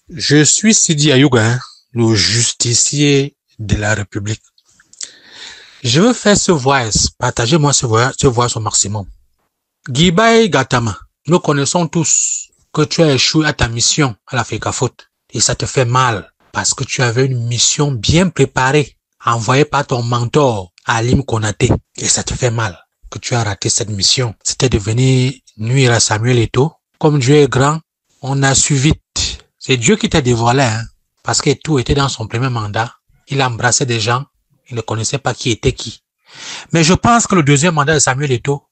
Je suis Sidi Ayouga, le justicier de la République. Je veux faire ce voice, partagez-moi ce voice au maximum. Guibaï Gatama, nous connaissons tous que tu as échoué à ta mission à la FECAFOOT et ça te fait mal parce que tu avais une mission bien préparée, envoyée par ton mentor Alim Konaté et ça te fait mal que tu as raté cette mission. C'était de venir nuire à Samuel Eto'o. Comme Dieu est grand, on a su vite. C'est Dieu qui t'a dévoilé, hein, parce que Eto'o était dans son premier mandat. Il embrassait des gens, il ne connaissait pas qui était qui. Mais je pense que le deuxième mandat de Samuel Eto'o,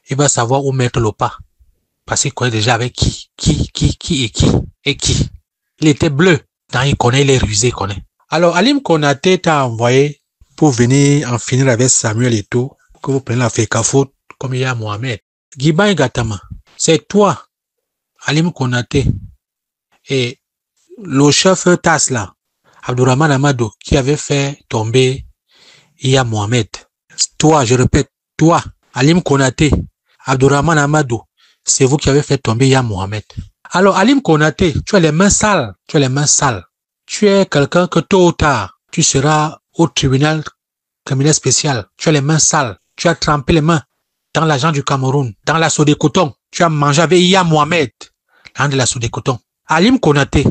il va savoir où mettre le pas. Parce qu'il connaît déjà avec qui. Il était bleu. Quand il connaît, il est rusé, il connaît. Alors, Alim Konaté t'a envoyé pour venir en finir avec Samuel Eto'o, que vous prenez la FECAFOOT comme il y a Mohamed. Guibaï Gatama, c'est toi, Alim Konaté, et le chef TAS là, Abdourahmane Amadou, qui avait fait tomber Iya Mohamed. Toi, je répète, toi, Alim Konaté, Abdourahmane Amadou, c'est vous qui avez fait tomber Iya Mohamed. Alors, Alim Konaté, tu as les mains sales, Tu es quelqu'un que tôt ou tard, tu seras au tribunal criminel spécial. Tu as les mains sales, tu as trempé les mains dans l'argent du Cameroun, dans la Sodécoton. Tu as mangé avec Iya Mohamed, dans de la Sodécoton. Alim Konaté,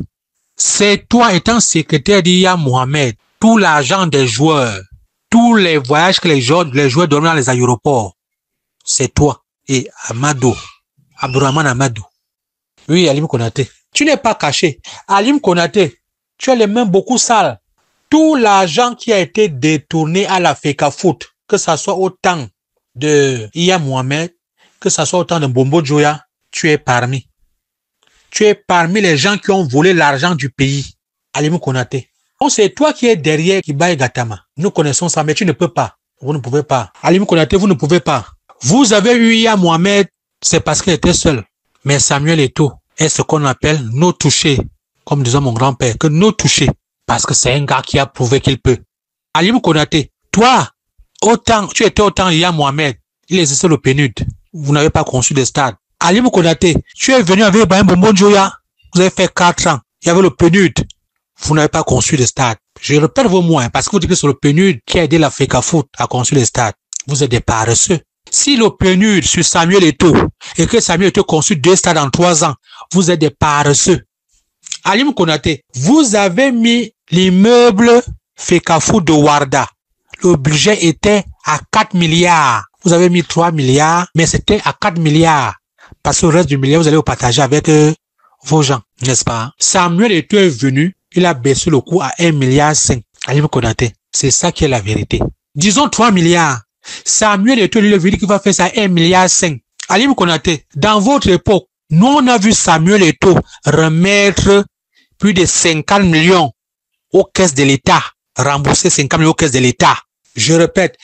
c'est toi étant secrétaire d'Iya Mohamed, tout l'argent des joueurs, tous les voyages que les joueurs dorment dans les aéroports, c'est toi et Amadou, Abdourahmane Amadou. Oui, Alim Konaté, tu n'es pas caché. Alim Konaté, tu as les mains beaucoup sales. Tout l'argent qui a été détourné à la FECAFOOT, que ça soit au temps de Iya Mohamed, que ça soit au temps de Bombo Joya, tu es parmi. Tu es parmi les gens qui ont volé l'argent du pays. Alim Konaté. Donc c'est toi qui es derrière Guibaï Gatama. Nous connaissons ça, mais tu ne peux pas. Vous ne pouvez pas. Alim Konaté, vous ne pouvez pas. Vous avez eu Iya Mohamed, c'est parce qu'il était seul. Mais Samuel Eto'o est ce qu'on appelle no touché. Comme disait mon grand-père, que no touché. Parce que c'est un gars qui a prouvé qu'il peut. Alim Konaté, toi, tu étais autant Iya Mohamed. Il existait le PNUD. Vous n'avez pas conçu de stade. Alim Konaté, tu es venu avec Ibrahim Bombo Joya. Vous avez fait 4 ans. Il y avait le PNUD. Vous n'avez pas conçu de stade. Je répète vos mots, parce que vous dites que c'est le PNUD qui a aidé la FECAFOOT à construire les stades. Vous êtes des paresseux. Si le PNUD sur Samuel Eto'o et que Samuel Eto'o construit 2 stades en 3 ans, vous êtes des paresseux. Alim Konaté, vous avez mis l'immeuble FECAFOOT de Warda. Le budget était à 4 milliards. Vous avez mis 3 milliards, mais c'était à 4 milliards. Parce que le reste du milliard, vous allez le partager avec vos gens, n'est-ce pas? Samuel Eto'o est venu, il a baissé le coût à 1,5 milliard. Alim Konaté, c'est ça qui est la vérité. Disons 3 milliards. Samuel Eto'o, lui, il veut dire qu'il va faire ça à 1,5 milliard. Alim Konaté, dans votre époque, nous, on a vu Samuel Eto'o remettre plus de 50 millions aux caisses de l'État. Rembourser 50 millions aux caisses de l'État. Je répète,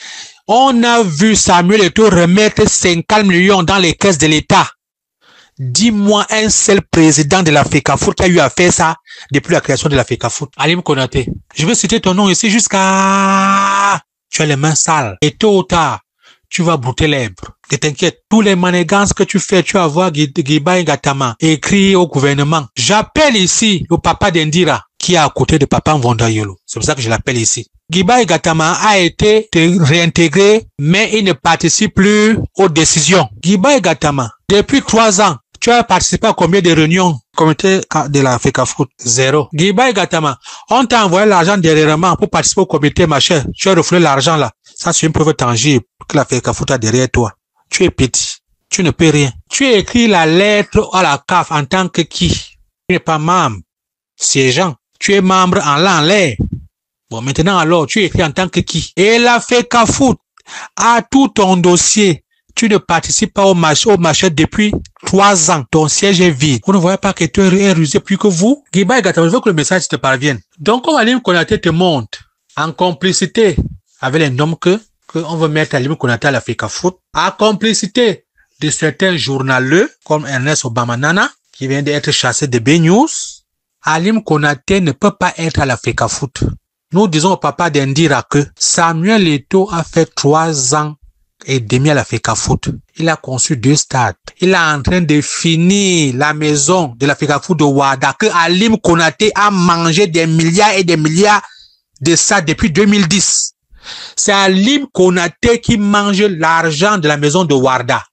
on a vu Samuel Eto'o remettre 50 millions dans les caisses de l'État. Dis-moi un seul président de la FECAFOOT qui a eu à faire ça depuis la création de la FECAFOOT. Alim Konaté, je vais citer ton nom ici jusqu'à... Tu as les mains sales. Et tôt ou tard, tu vas brouter l'herbe. Ne t'inquiète, tous les manigances que tu fais, tu vas voir Guibaï Gatama écrit au gouvernement. J'appelle ici le papa d'Indira qui est à côté de papa Mvondayolo. C'est pour ça que je l'appelle ici. Guibaï Gatama a été réintégré, mais il ne participe plus aux décisions. Guibaï Gatama, depuis 3 ans, tu as participé à combien de réunions? Comité de la FECAFOOT? 0. Guibaï Gatama, on t'a envoyé l'argent dernièrement pour participer au comité machin. Tu as refoulé l'argent là. Ça, c'est une preuve tangible que la FECAFOOT a derrière toi. Tu es petit. Tu ne peux rien. Tu as écrit la lettre à la CAF en tant que qui? Tu n'es pas membre. Siégeant. Tu es membre en l'air. Bon, maintenant alors, tu es écrit en tant que qui? Et la FECAFOOT a tout ton dossier. Tu ne participes pas au marché depuis 3 ans. Ton siège est vide. Vous ne voyez pas que tu es rusé plus que vous? Guibaï Gatama, je veux que le message te parvienne. Donc, comme Alim Konaté te montre en complicité avec les noms qu'on veut mettre Alim Konaté à la FECAFOOT, en complicité de certains journaleux comme Ernest Obamanana, qui vient d'être chassé de B-News, Alim Konaté ne peut pas être à la FECAFOOT. Nous disons au papa d'Indira que Samuel Eto'o a fait 3 ans et demi à la FECAFOOT. Il a conçu 2 stades. Il est en train de finir la maison de la FECAFOOT de Ouarda que Alim Konaté a mangé des milliards et des milliards de ça depuis 2010. C'est Alim Konaté qui mange l'argent de la maison de Ouarda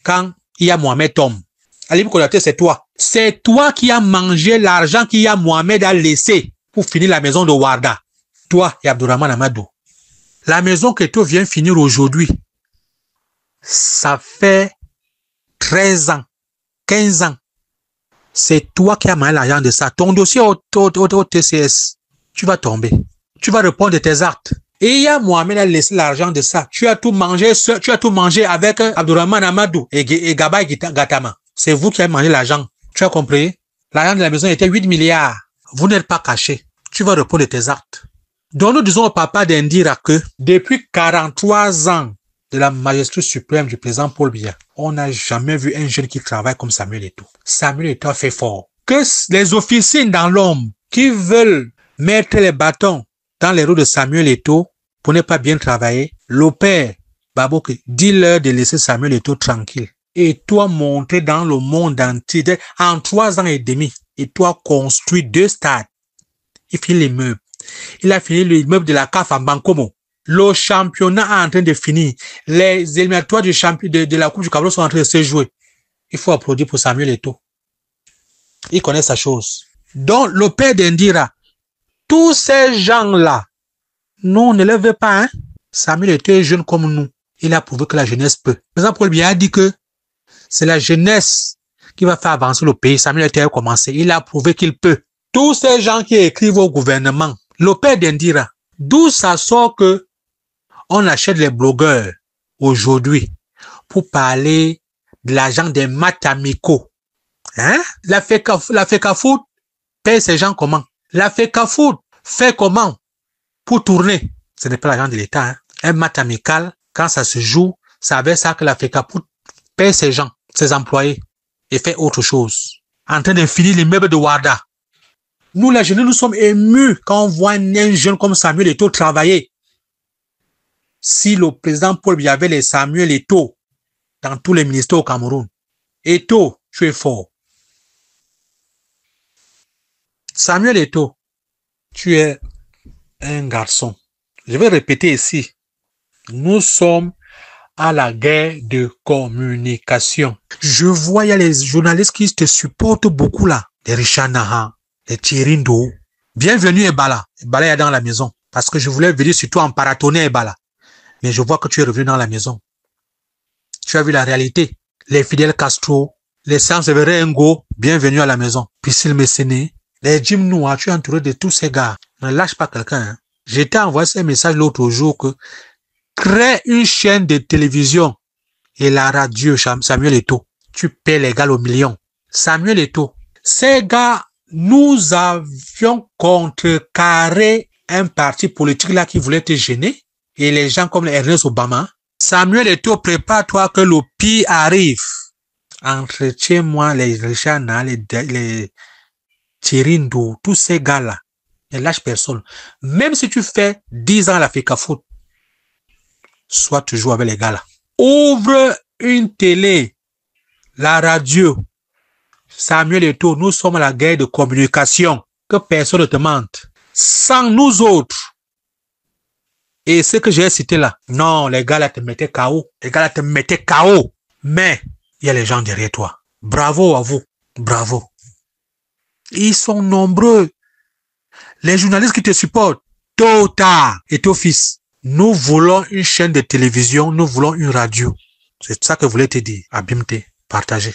quand il y a Mohamed Tom. Alim Konaté, c'est toi. C'est toi qui as mangé l'argent qu'il Mohamed a laissé pour finir la maison de Ouarda. Toi et Abdourahmane Amadou. La maison que toi viens finir aujourd'hui, ça fait 13 ans, 15 ans. C'est toi qui as mangé l'argent de ça. Ton dossier au TCS, tu vas tomber. Tu vas répondre de tes actes. Et il y a Mohamed a laissé l'argent de ça. Tu as tout mangé avec Abdourahmane Amadou et Gaba Gatama. C'est vous qui avez mangé l'argent. Tu as compris? L'argent de la maison était 8 milliards. Vous n'êtes pas caché. Tu vas répondre de tes actes. Donc nous disons au papa d'Indira que depuis 43 ans de la majesté suprême du président Paul Biya, on n'a jamais vu un jeune qui travaille comme Samuel Eto'o. Samuel Eto'o a fait fort. Que les officines dans l'homme qui veulent mettre les bâtons dans les roues de Samuel Eto'o pour ne pas bien travailler, le père Babouk, dis-leur de laisser Samuel Eto'o tranquille. Et toi monter dans le monde entier, en 3 ans et demi, et toi construit 2 stades. Il finit les meubles. Il a fini l'immeuble de la CAF en Bankomo. Le championnat est en train de finir. Les éliminatoires de la Coupe du Cameroun sont en train de se jouer. Il faut applaudir pour Samuel Eto'o. Il connaît sa chose. Donc, le père d'Indira, tous ces gens-là, nous, on ne les veut pas, hein. Samuel Eto'o est jeune comme nous. Il a prouvé que la jeunesse peut. Par exemple, Paul Biya a dit que c'est la jeunesse qui va faire avancer le pays. Samuel Eto'o a commencé. Il a prouvé qu'il peut. Tous ces gens qui écrivent au gouvernement, le père d'Indira, d'où ça sort que on achète les blogueurs aujourd'hui pour parler de l'argent des maths amicaux. Hein? La FECAFOOT paye ces gens comment? La FECAFOOT fait comment pour tourner? Ce n'est pas l'argent de l'État. Hein? Un maths amical, quand ça se joue, ça veut ça que la FECAFOOT paye ces gens, ses employés, et fait autre chose. En train de finir l'immeuble de Ouarda. Nous, les jeunes, nous sommes émus quand on voit un jeune comme Samuel Eto'o travailler. Si le président Paul Biya avait les Samuel Eto'o dans tous les ministères au Cameroun, Eto'o, tu es fort. Samuel Eto'o, tu es un garçon. Je vais répéter ici. Nous sommes à la guerre de communication. Je vois, il y a les journalistes qui te supportent beaucoup là. Les Richard Naha, les Thierry Ndo. Bienvenue Ebala. Ebala est dans la maison. Parce que je voulais venir surtout en paratonner Ebala. Mais je vois que tu es revenu dans la maison. Tu as vu la réalité. Les Fidel Castro, les Sam Severin Ngo, bienvenue à la maison. Pissil Messene, les Jim Noah, tu es entouré de tous ces gars. Ne lâche pas quelqu'un. Hein. J'ai t'ai envoyé ce message l'autre jour que crée une chaîne de télévision et la radio Samuel Eto'o. Tu paies les gars au million. Samuel Eto'o. Ces gars, nous avions contrecarré un parti politique là qui voulait te gêner. Et les gens comme Ernest Obama, Samuel Eto'o, prépare-toi que le pire arrive. Entretiens-moi les Richard Naha, les Thierry Ndo, tous ces gars-là. Ne lâche personne. Même si tu fais 10 ans à la FECAFOOT, sois toujours avec les gars-là. Ouvre une télé, la radio. Samuel Eto'o, nous sommes à la guerre de communication. Que personne ne te mente. Sans nous autres, et ce que j'ai cité là, non, les gars là te mettaient KO. Les gars là te mettaient KO. Mais, il y a les gens derrière toi. Bravo à vous. Bravo. Ils sont nombreux. Les journalistes qui te supportent, tôt ou tard, et ton fils. Nous voulons une chaîne de télévision, nous voulons une radio. C'est ça que je voulais te dire. Abimte, partagez.